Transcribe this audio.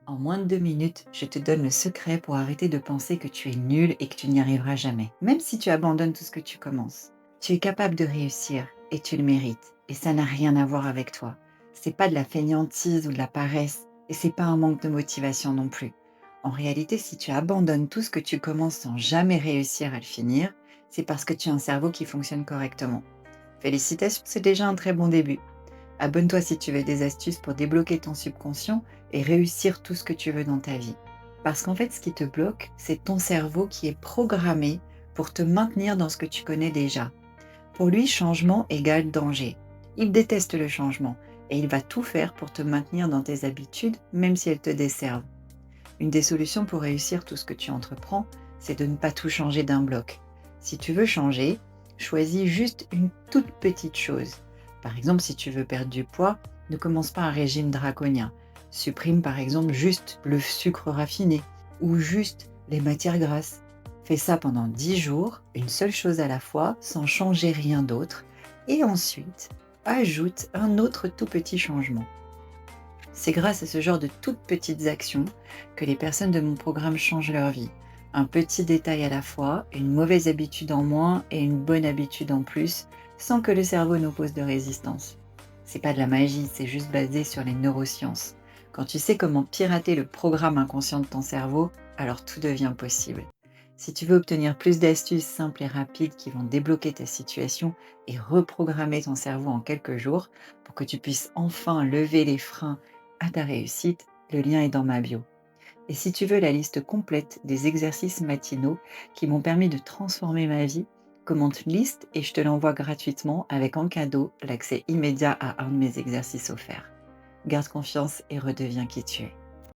En moins de 2 minutes, je te donne le secret pour arrêter de penser que tu es nul et que tu n'y arriveras jamais. Même si tu abandonnes tout ce que tu commences, tu es capable de réussir et tu le mérites. Et ça n'a rien à voir avec toi. C'est pas de la fainéantise ou de la paresse et c'est pas un manque de motivation non plus. En réalité, si tu abandonnes tout ce que tu commences sans jamais réussir à le finir, c'est parce que tu as un cerveau qui fonctionne correctement. Félicitations, c'est déjà un très bon début. Abonne-toi si tu veux des astuces pour débloquer ton subconscient et réussir tout ce que tu veux dans ta vie. Parce qu'en fait, ce qui te bloque, c'est ton cerveau qui est programmé pour te maintenir dans ce que tu connais déjà. Pour lui, changement égale danger. Il déteste le changement et il va tout faire pour te maintenir dans tes habitudes, même si elles te desservent. Une des solutions pour réussir tout ce que tu entreprends, c'est de ne pas tout changer d'un bloc. Si tu veux changer, choisis juste une toute petite chose. Par exemple, si tu veux perdre du poids, ne commence pas un régime draconien. Supprime par exemple juste le sucre raffiné ou juste les matières grasses. Fais ça pendant 10 jours, une seule chose à la fois, sans changer rien d'autre. Et ensuite, ajoute un autre tout petit changement. C'est grâce à ce genre de toutes petites actions que les personnes de mon programme changent leur vie. Un petit détail à la fois, une mauvaise habitude en moins et une bonne habitude en plus, sans que le cerveau n'oppose de résistance. C'est pas de la magie, c'est juste basé sur les neurosciences. Quand tu sais comment pirater le programme inconscient de ton cerveau, alors tout devient possible. Si tu veux obtenir plus d'astuces simples et rapides qui vont débloquer ta situation et reprogrammer ton cerveau en quelques jours pour que tu puisses enfin lever les freins à ta réussite, le lien est dans ma bio. Et si tu veux la liste complète des exercices matinaux qui m'ont permis de transformer ma vie, commente liste et je te l'envoie gratuitement avec en cadeau l'accès immédiat à un de mes exercices offerts. Garde confiance et redeviens qui tu es.